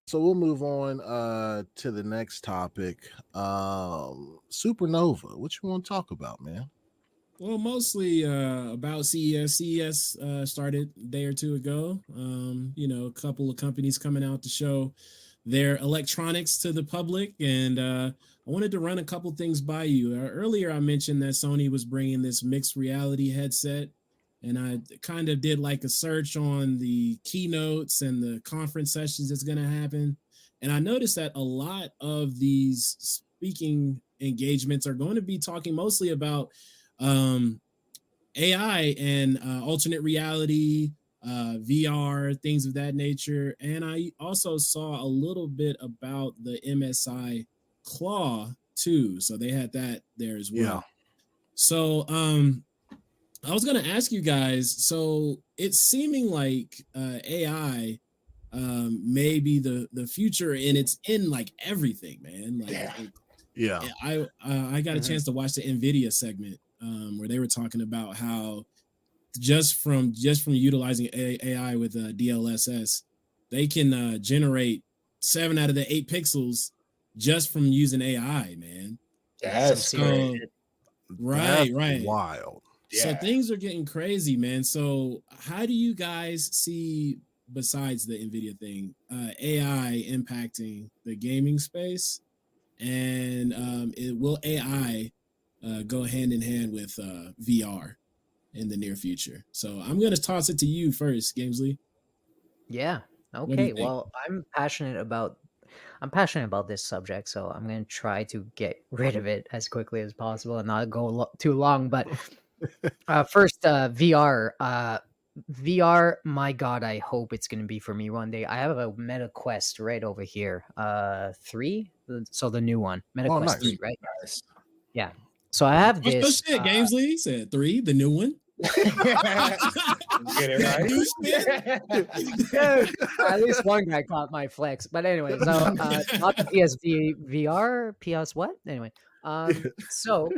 So we'll move on to the next topic. Supernova. What you want to talk about, man? Well, mostly about CES. CES started a day or two ago. A couple of companies coming out to show their electronics to the public, and I wanted to run a couple things by you. Earlier, I mentioned that Sony was bringing this mixed reality headset, and I kind of did like a search on the keynotes and the conference sessions that's going to happen, and I noticed that a lot of these speaking engagements are going to be talking mostly about um, AI and alternate reality, VR, things of that nature. And I also saw a little bit about the MSI Claw too. So they had that there as well. Yeah. So I was gonna ask you guys. So it's seeming like AI may be the future, and it's in like everything, man. Yeah. I got a chance to watch the NVIDIA segment where they were talking about how just from utilizing AI with DLSS, they can generate 7 out of the 8 pixels just from using AI, man. That's great. Right. Wild. So things are getting crazy, man. So how do you guys see, besides the NVIDIA thing, AI impacting the gaming space? And will AI go hand in hand with VR in the near future? So I'm going to toss it to you first, Gamesley. Yeah. What do you Okay. think? Well, I'm passionate about this subject, so I'm going to try to get rid of it as quickly as possible and not go too long. But first, VR. VR, my God, I hope it's going to be for me one day. I have a Meta Quest right over here. 3, so the new one, Meta Quest nice. 3, right? Nice. Yeah. So I have What's this. shit, Gamesley said 3, the new one. Get it right. At least one guy caught my flex. But anyway, so not the PSV VR, PS what? Anyway, so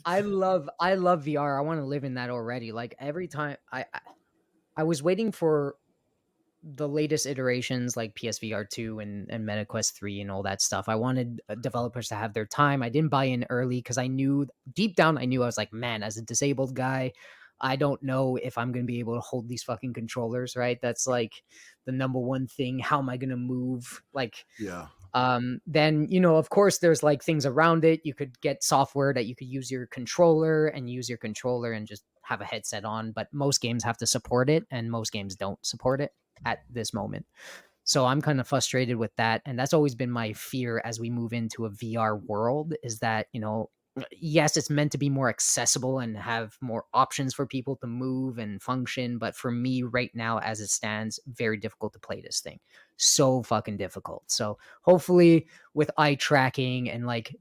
I love VR. I want to live in that already. Like every time I was waiting for the latest iterations like PSVR 2 and MetaQuest 3 and all that stuff. I wanted developers to have their time. I didn't buy in early because I knew deep down, I was like, man, as a disabled guy, I don't know if I'm going to be able to hold these fucking controllers, right? That's like the number one thing. How am I going to move? Like, Yeah. Then, of course, there's like things around it. You could get software that you could use your controller and just have a headset on. But most games have to support it, and most games don't support it at this moment. So I'm kind of frustrated with that. And that's always been my fear as we move into a VR world, is that, yes, it's meant to be more accessible and have more options for people to move and function. But for me right now, as it stands, very difficult to play this thing. So fucking difficult. So hopefully with eye tracking and like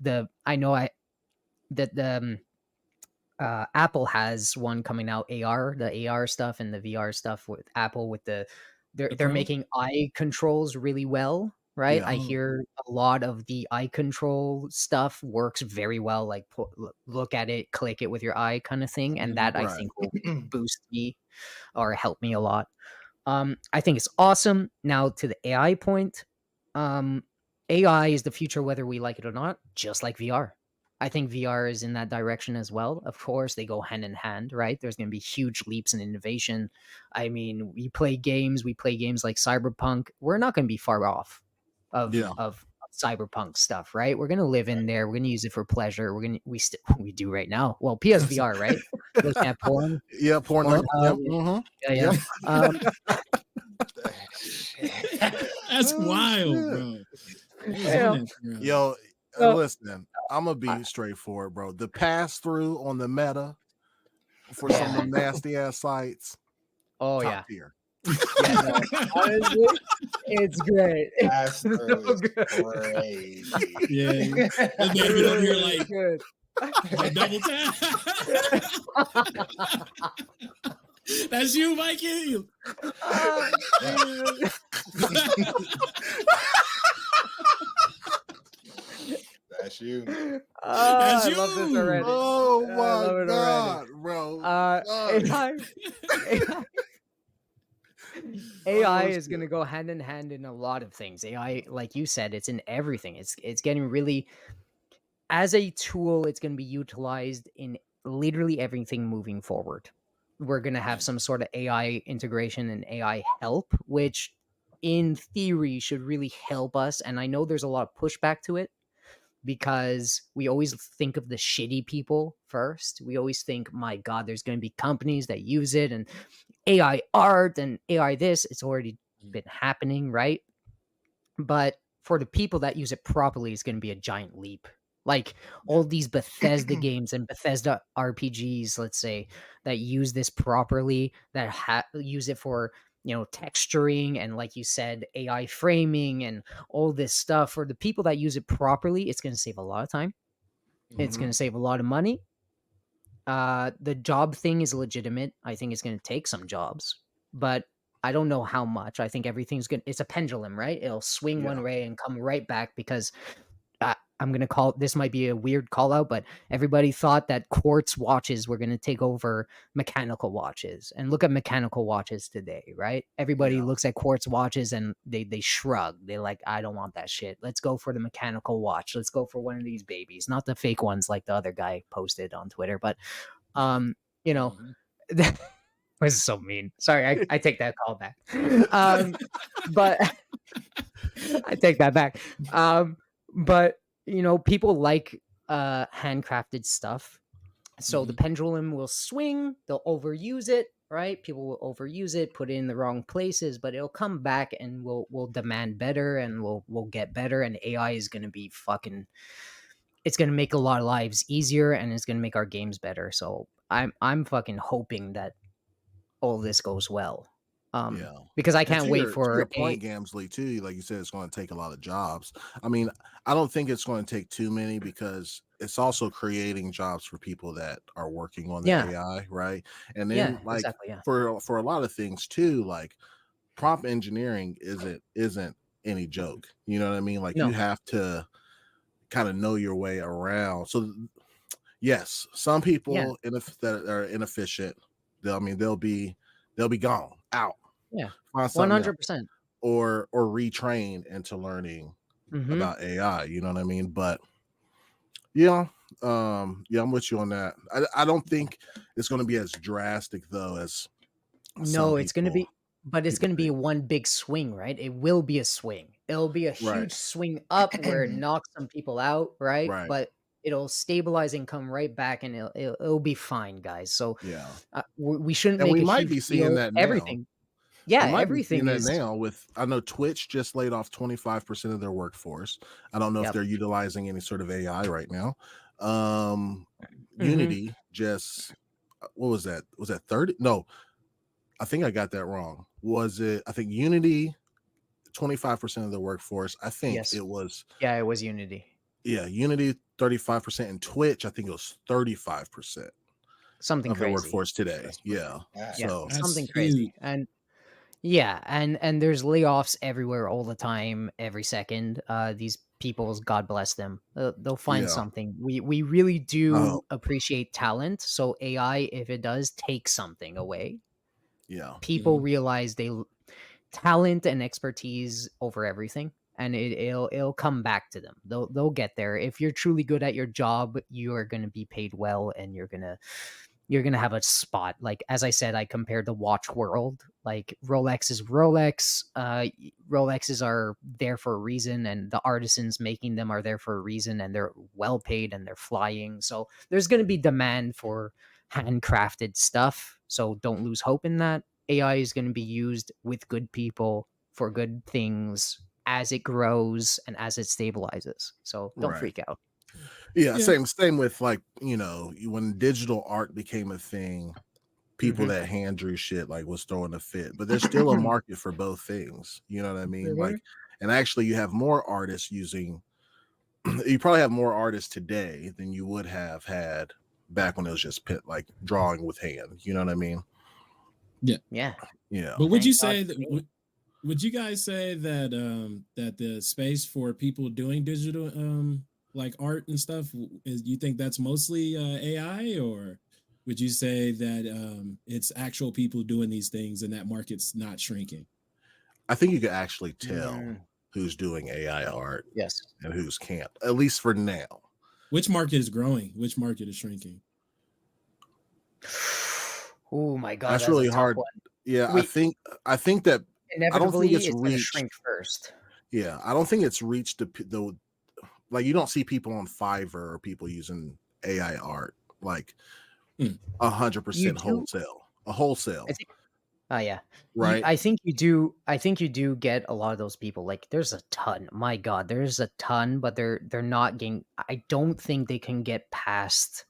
Apple has one coming out, the AR stuff and the VR stuff with Apple with they're making eye controls really well, right? Yeah. I hear a lot of the eye control stuff works very well, like look at it, click it with your eye kind of thing, and that I think will boost me or help me a lot. I think it's awesome. Now to the AI point, AI is the future whether we like it or not, just like VR. I think VR is in that direction as well. Of course, they go hand in hand, right? There's going to be huge leaps in innovation. I mean, we play games like Cyberpunk. We're not going to be far off of Cyberpunk stuff, right? We're going to live in there. We're going to use it for pleasure. We do right now. Well, PSVR, right? Looking at porn. Yeah, porn. Yeah. That's wild, bro. Yo, listen, I'm gonna be straightforward, bro. The pass through on the Meta for some of them nasty ass sites. Top tier. Yeah, no, honestly, it's great. That's so crazy. Yeah, this baby over here like good. Double tap. That's you, Viking. That's you. That's you. I love this already. Oh my God, bro. AI is going to go hand in hand in a lot of things. AI, like you said, it's in everything. It's getting really, as a tool, it's going to be utilized in literally everything moving forward. We're going to have some sort of AI integration and AI help, which in theory should really help us. And I know there's a lot of pushback to it because we always think of the shitty people first. We always think, my God, there's going to be companies that use it and AI art and AI this. It's already been happening, right? But for the people that use it properly, it's going to be a giant leap. Like all these Bethesda games and Bethesda RPGs, let's say, that use this properly, that use it for, texturing and, like you said, AI framing and all this stuff. For the people that use it properly, it's going to save a lot of time. It's going to save a lot of money. The job thing is legitimate. I think it's going to take some jobs, but I don't know how much. I think everything's good. It's a pendulum, right? It'll swing one way and come right back because I'm going to call this, might be a weird call out, but everybody thought that quartz watches were going to take over mechanical watches. And look at mechanical watches today, right? Everybody looks at quartz watches and they shrug. They're like, I don't want that shit. Let's go for the mechanical watch. Let's go for one of these babies, not the fake ones like the other guy posted on Twitter. But, this is so mean. Sorry, I take that call back. But I take that back. But people like handcrafted stuff. So the pendulum will swing, they'll overuse it, right? People will overuse it, put it in the wrong places, but it'll come back and we'll demand better and we'll get better, and AI is gonna be it's gonna make a lot of lives easier and it's gonna make our games better. So I'm fucking hoping that all this goes well. Because I can't wait for your point, Gamsley, too. Like you said, it's going to take a lot of jobs. I mean, I don't think it's going to take too many because it's also creating jobs for people that are working on the AI, right? And then, for a lot of things too, like prompt engineering isn't any joke. You know what I mean? Like you have to kind of know your way around. So, yes, some people that are inefficient, they'll be gone out. Yeah, 100%. Or retrain into learning about AI. You know what I mean? But I'm with you on that. I don't think it's going to be as drastic though as it's going to be, but it's going to be one big swing, right? It will be a swing. It'll be a huge swing up where it knocks some people out, right? But it'll stabilize and come right back, and it'll be fine, guys. So we shouldn't make we might be seeing that now. Everything. Yeah, everything is that now. I know Twitch just laid off 25% of their workforce. I don't know if they're utilizing any sort of AI right now. Unity just, what was that? Was that 30? No, I think I got that wrong. I think Unity, 25% of their workforce. I think it was. Yeah, it was Unity. Yeah, Unity 35%, and Twitch, I think it was 35%. Something of crazy. The workforce today. So something crazy. And and there's layoffs everywhere all the time, every second. These people, God bless them, they'll find something. We really do appreciate talent. So AI, if it does take something away, people realize talent and expertise over everything, and it'll come back to them. They'll get there. If you're truly good at your job, you are going to be paid well, and you're going to have a spot. Like, as I said, I compared the watch world. Like, Rolex is Rolex. Rolexes are there for a reason, and the artisans making them are there for a reason, and they're well paid and they're flying. So there's going to be demand for handcrafted stuff. So don't lose hope in that. AI is going to be used with good people for good things as it grows and as it stabilizes. So don't freak out. Yeah, same with, like, when digital art became a thing, people that hand drew shit like was throwing a fit. But there's still a market for both things. You know what I mean? Like, and actually you have more artists you probably have more artists today than you would have had back when it was just like drawing with hand. You know what I mean? Yeah. But would you say that? Would you guys say that that the space for people doing digital like art and stuff you think that's mostly AI, or would you say that it's actual people doing these things and that market's not shrinking? I think you can actually tell Mm, who's doing AI art yes. and who's can't, at least for now. Which market is growing? Which market is shrinking? Oh my god, That's that's a really tough hard. one. Yeah, We I think that I don't think inevitably it's it's gonna reached. shrink first. Yeah, I don't think it's reached the like you don't see people on Fiverr or people using AI art like Hmm. You 100% do wholesale, a I wholesale, think oh yeah. right? I think you do get a lot of those people. Like there's a ton. My god, there's a ton, but they're not getting I don't think they can get past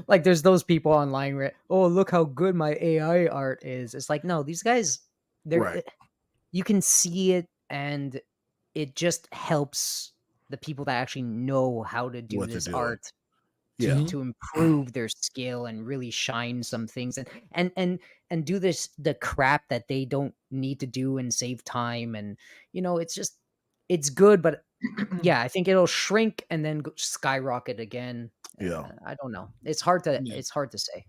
like there's those people online where oh look how good my AI art is. It's like no, these guys they're Right. you can see it and it just helps the people that actually know how to do What they're this doing. art to Yeah. Mhm. to improve their skill and really shine some things and do this the crap that they don't need to do and save time and it's just it's good but yeah I think it'll shrink and then skyrocket again. Yeah. I don't know, Yeah. it's hard to say. It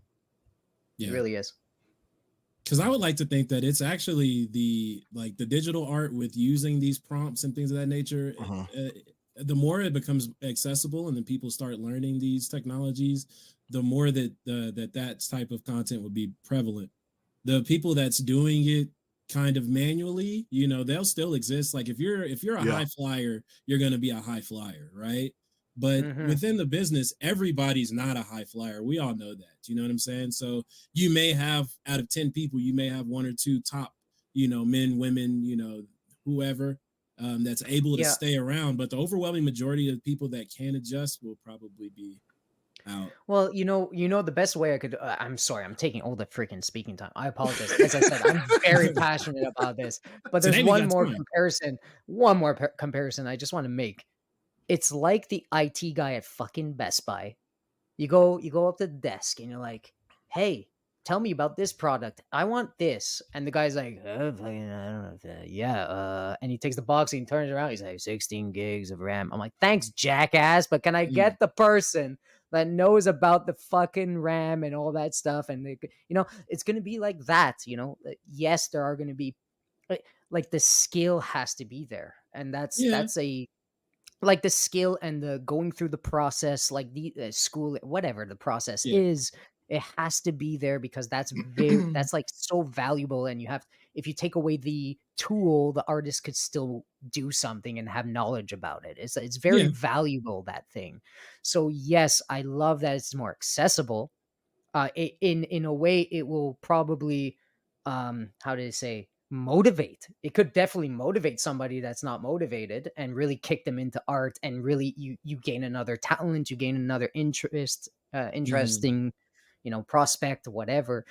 Yeah. really is. Because I would like to think that it's actually the digital art with using these prompts and things of that nature. Uh-huh. The more it becomes accessible and then people start learning these technologies, the more that type of content would be prevalent. The people that's doing it kind of manually, they'll still exist. Like if you're a Yeah. high flyer, you're going to be a high flyer, right? But Hmm. within the business, everybody's not a high flyer. We all know that. You know what I'm saying? So you may have out of 10 people, you may have one or two top, men, women, whoever that's able to Yeah. stay around. But the overwhelming majority of people that can adjust will probably be out. Well, the best way I could. I'm sorry, I'm taking all the freaking speaking time. I apologize. As I said, I'm very passionate about this. But there's Today we got time. one more comparison I just want to make. It's like the IT guy at fucking Best Buy. You go up to the desk and you're like, "Hey, tell me about this product. I want this." And the guy's like, fucking, "I don't know. Yeah." And he takes the box and he turns around. He's like, 16 gigs of RAM. I'm like, "Thanks, jackass. But can I Mm, get the person that knows about the fucking RAM and all that stuff?" And it's gonna be like that. Yes, there are gonna be like the skill has to be there, and that's yeah, that's a like the skill and the going through the process like the school whatever the process yeah. is. It has to be there because that's like so valuable, and you have if you take away the tool the artist could still do something and have knowledge about it. It's very Yeah. valuable, that thing. So yes, I love that it's more accessible. In a way it will probably how did I say motivate. It could definitely motivate somebody that's not motivated and really kick them into art, and really you gain another talent, you gain another Mhm. interesting prospect, whatever.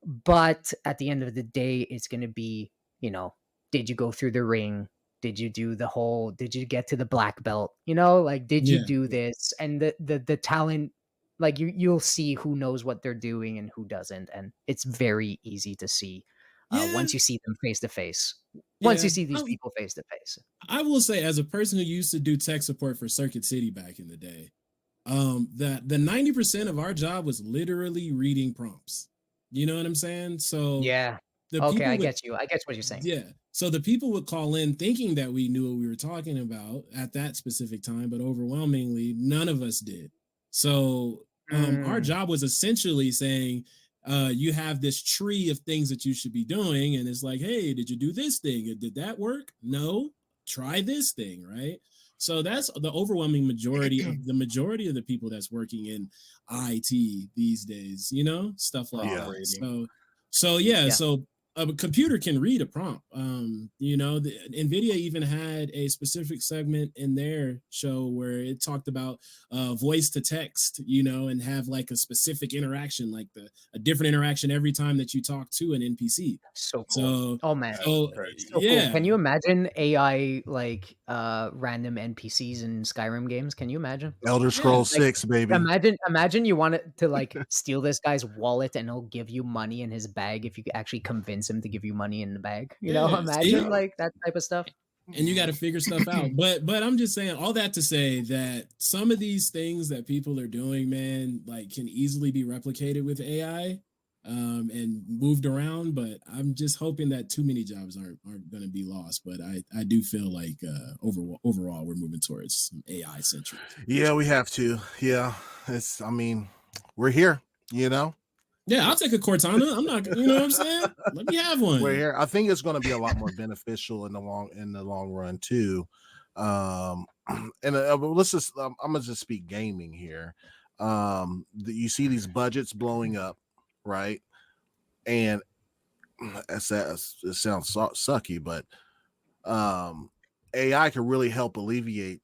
But at the end of the day it's going to be, you know did you go through the ring? Did you get to the black belt? Like did you Yeah. do this? And the talent, like you'll see who knows what they're doing and who doesn't, and it's very easy to see Yeah. once you see them face to face. Once you Yeah. see these people face to face. I will say, as a person who used to do tech support for Circuit City back in the day, that the 90% of our job was literally reading prompts. You know what I'm saying? So Yeah. the Okay, people I would get you. I get what you're saying. yeah. So the people would call in thinking that we knew what we were talking about at that specific time, but overwhelmingly, none of us did. So our Mm, job was essentially saying, you have this tree of things that you should be doing. And it's like, hey, did you do this thing? Did that work? No. Try this thing, right? So that's the overwhelming majority of the people that's working in IT these days, stuff like Yeah. that. Operating. So yeah, yeah. so a computer can read a prompt. Nvidia even had a specific segment in their show where it talked about voice to text, and have like a specific interaction, like a different interaction every time that you talk to an NPC. So cool. So, Oh man. That's so crazy. So cool. yeah, Can you imagine AI like random NPCs in Skyrim games? Can you imagine? Elder yeah, Scrolls Like, 6, baby. imagine you wanted to, like, steal this guy's wallet and he'll give you money in his bag if you actually convince him to give you money in the bag, yeah. Imagine, See, like, that type of stuff. and you got to figure stuff out. But I'm just saying all that to say that some of these things that people are doing, man, like can easily be replicated with AI. and moved around, but I'm just hoping that too many jobs aren't going to be lost. But I do feel like overall we're moving towards some AI centric. Yeah, we have to. Yeah, it's. I mean, we're here. You know. Yeah, I'll take a Cortana. I'm not. You know what I'm saying? Let me have one. We're here. I think it's going to be a lot more beneficial in the long run too. And let's just. I'm gonna just speak gaming here. You see these budgets blowing up, right? And it sounds sucky, but AI can really help alleviate.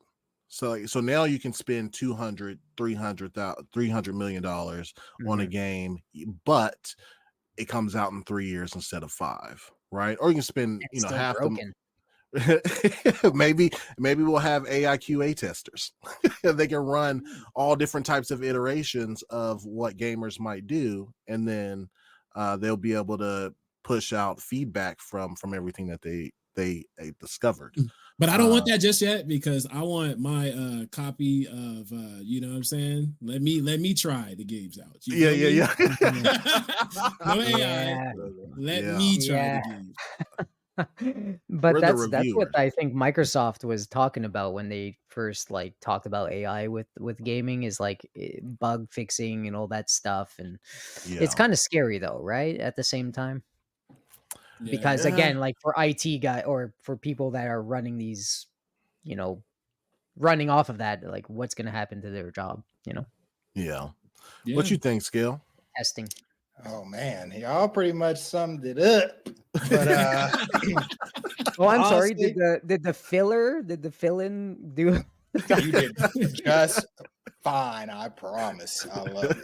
So now you can spend 200 $300 million on a game, but it comes out in 3 years instead of 5, right? Or you can spend It's still half broken. maybe we'll have AI QA testers. They can run all different types of iterations of what gamers might do, and then they'll be able to push out feedback from everything that they discovered. But I don't want that just yet, because I want my copy of you know what I'm saying? Let me try the games out. Yeah. No AI. Let me try the games. But that's what I think Microsoft was talking about when they first like talked about AI with gaming, is like bug fixing and all that stuff. And it's kind of scary though, right? At the same time. Because again, like for IT guy or for people that are running these, running off of that, like what's going to happen to their job, Yeah. What you think, Skill? Testing. Oh man, y'all pretty much summed it up. But oh, I'm sorry. Did the fill-in do? You did just fine. I promise. I love it.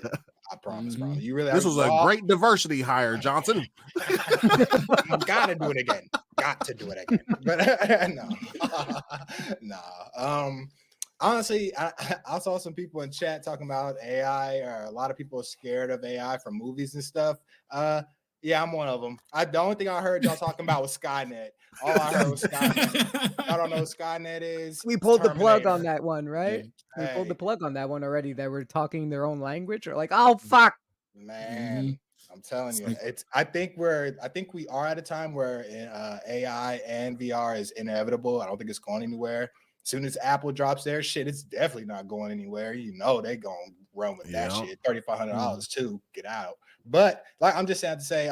I promise, bro. You really. This was a great diversity hire, Johnson. Got to do it again. Got to do it again. But no. Honestly, I saw some people in chat talking about AI, or a lot of people are scared of AI from movies and stuff. Yeah, I'm one of them. The only thing I heard y'all talking about was Skynet. All I heard was Skynet. I don't know what Skynet is. We pulled the plug on that one, right? Yeah. We pulled the plug on that one already. That we're talking their own language, or like, oh fuck, man. I'm telling you, I think we are at a time where AI and VR is inevitable. I don't think it's going anywhere. As soon as Apple drops their shit, it's definitely not going anywhere. They gonna run with that shit. $3,500 too. Get out. But like I'm just sad to say,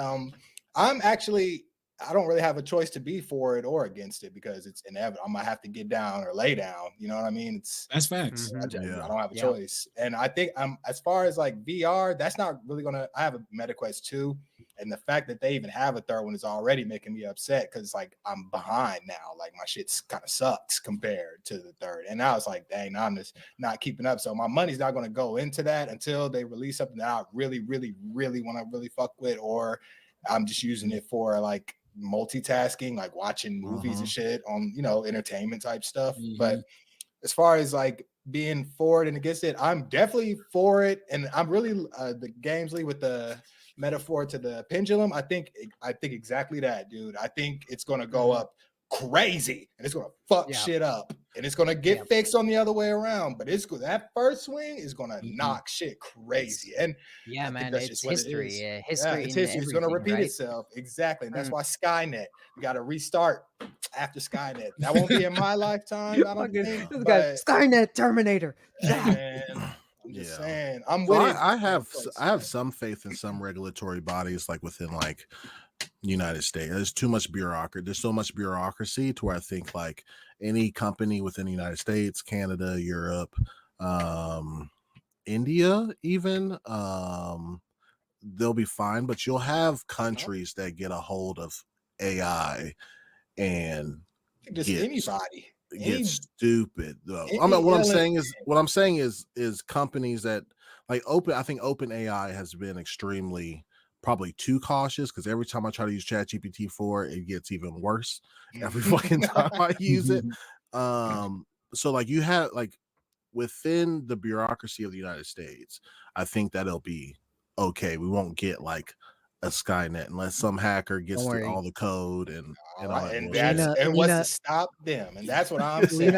I don't really have a choice to be for it or against it, because it's inevitable. I'm gonna have to get down or lay down. You know what I mean? That's facts. I don't have a choice. And I think as far as like VR, that's not really gonna. I have a MetaQuest 2, and the fact that they even have a third one is already making me upset, because like I'm behind now. Like my shit's kind of sucks compared to the third. And now it's like, dang, I'm just not keeping up. So my money's not gonna go into that until they release something that I really, really, really want to really fuck with, or I'm just using it for like multitasking, like watching movies and shit on entertainment type stuff. But as far as like being for it and against it, I'm definitely for it. And I'm really the Gamesley with the metaphor to the pendulum. I think exactly that, dude. I think it's gonna go up crazy, and it's gonna fuck shit up, and it's gonna get fixed on the other way around. But that first swing is gonna knock shit crazy. And man, it's history. History. It's history. It's gonna repeat itself. Exactly. And that's why Skynet. We got to restart after Skynet. That won't be in my lifetime, I don't think. But Skynet, Terminator. Man, I'm just saying. I'm with it. I have some faith in some regulatory bodies, like within like United States. There's too much bureaucracy. There's so much bureaucracy to where I think like any company within the United States, Canada, Europe, India, even they'll be fine. But you'll have countries that get a hold of AI and just anybody get stupid though. What I'm saying is companies that like I think OpenAI has been extremely probably too cautious, because every time I try to use ChatGPT 4, it gets even worse every fucking time I use it. So like you have like within the bureaucracy of the United States, I think that it'll be okay. We won't get like a Skynet unless some hacker gets all the code and all that. And what's to stop them? And that's what I'm saying.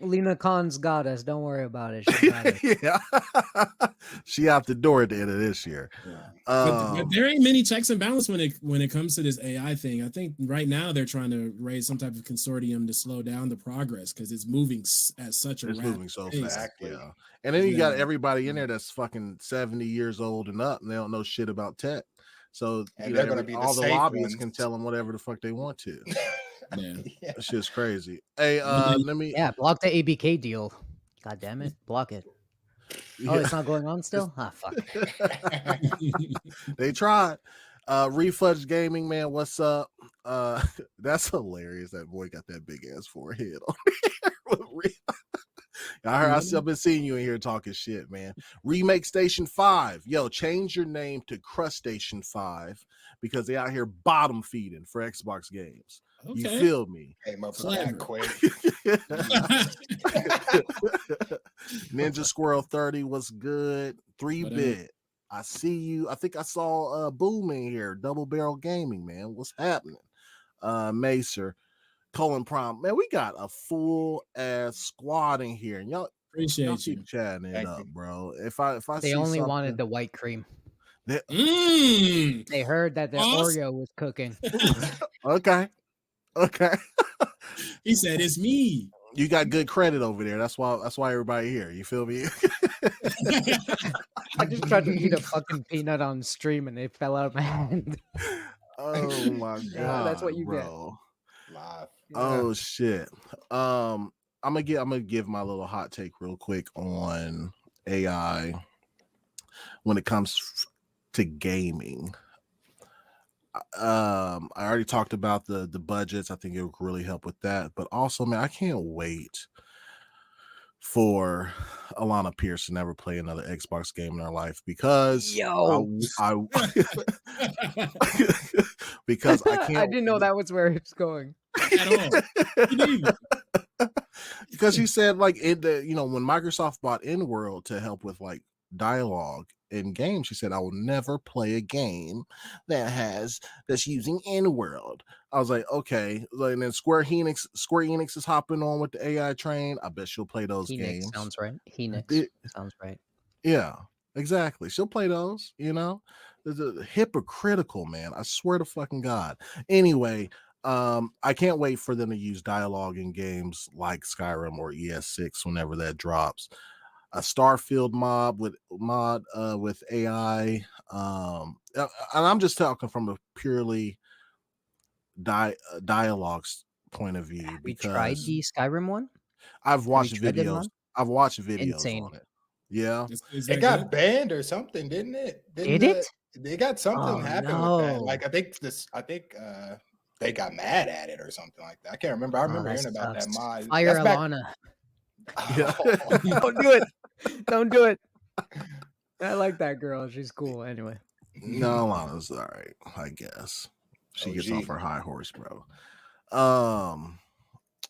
Lena Khan's got us. Don't worry about it. She got us. Yeah, she out the door at the end of this year. But there ain't many checks and balance when it comes to this AI thing. I think right now they're trying to raise some type of consortium to slow down the progress because it's moving at such a it's rapid moving so pace. fast. Yeah, and then you got everybody in there that's fucking 70 years old and up, and they don't know shit about tech. So and they're gonna be all the safe lobbyists ones. can tell them whatever the fuck they want to. Yeah. That shit's crazy. Hey, let me. Yeah, block the ABK deal. God damn it, block it. Oh, Yeah. it's not going on still? Ah, fuck. They tried. Refudge Gaming, man, what's up? That's hilarious. That boy got that big ass forehead on here. I've been seeing you in here talking shit, man. Remake Station 5. Yo, change your name to Crust Station 5 because they out here bottom feeding for Xbox games. Okay. You feel me? Came up with that quick. Ninja Squirrel 30 was good. 3-bit. I see you. I think I saw Boom in here. Double Barrel Gaming, man. What's happening? Macer. Colin Prom, man, we got a full ass squad in here, and y'all keep chatting it up, bro. If I they see only wanted the white cream. They heard that the Oreo was cooking. Okay. He said it's me. You got good credit over there. That's why everybody here. You feel me? I just tried to eat a fucking peanut on stream and it fell out of my hand. Oh my god, that's what you bro. Get. Live. Oh shit. I'm gonna give my little hot take real quick on AI when it comes to gaming. I already talked about the budgets. I think it would really help with that. But also, man, I can't wait for Alana Pierce to never play another Xbox game in her life because because I can't. I didn't know that was where it's going at all. Because she said like when Microsoft bought InWorld to help with like dialogue in games, she said I will never play a game that's using InWorld. I was like, okay. And then Square Enix is hopping on with the AI train. I bet she'll play those games. Sounds right. Sounds right. Yeah, exactly. She'll play those. There's a hypocritical, man. I swear to fucking God. Anyway. I can't wait for them to use dialogue in games like Skyrim or ES6 whenever that drops. A Starfield mod with AI. And I'm just talking from a purely dialogues point of view. We tried the Skyrim one. I've watched videos. Insane. On it. Yeah, it got banned or something, didn't it? Did it? They got something happen with that. Like I think they got mad at it or something like that. I can't remember. I remember hearing about that mod. Fire Alana. Don't do it. Don't do it. I like that girl. She's cool. Anyway. No, Alana's all right. I guess she gets off her high horse, bro.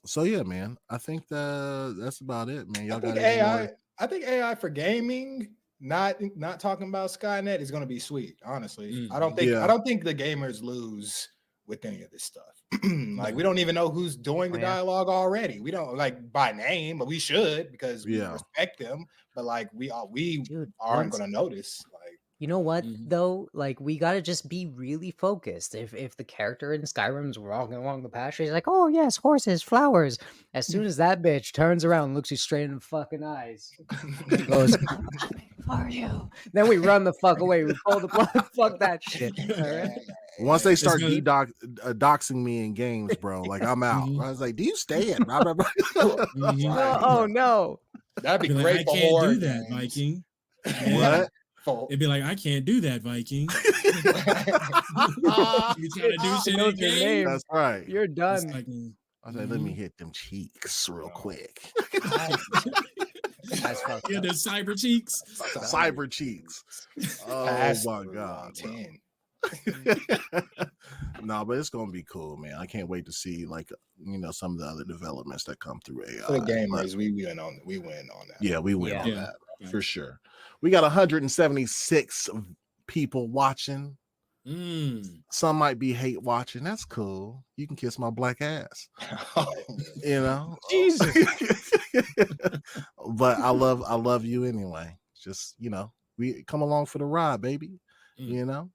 So yeah, man. I think that's about it, man. Y'all got AI. I think AI for gaming, not talking about Skynet, is going to be sweet. Honestly, I don't think the gamers lose with any of this stuff. Like we don't even know who's doing the dialogue already. We don't like by name, but we should because we respect them. But like we aren't going to notice. Like you know what though? Like we gotta just be really focused. If the character in Skyrim's walking along the pasture, he's like, "Oh yes, horses, flowers." As soon as that bitch turns around, and looks you straight in the fucking eyes, and goes, "I'm coming for you." Then we run the fuck away. We pull the plug. Fuck that shit. All right. Once they start doxing me in games, bro, like I'm out. I was like, "Do you stay in?" Oh no, that'd be like, great. I can't do that, Viking. What? It'd be like, I can't do that, Viking. You trying to do shit in game? That's right. You're done. Like, I said, let me hit them cheeks real quick. Yeah, the cyber cheeks. Cyber cheeks. Oh my God. No, but it's gonna be cool, man. I can't wait to see some of the other developments that come through AI. For the gamers, we win on that. Yeah, we win on that for sure. We got 176 people watching. Some might be hate watching. That's cool. You can kiss my black ass. You know, Jesus. But I love you anyway. Just, we come along for the ride, baby. You know.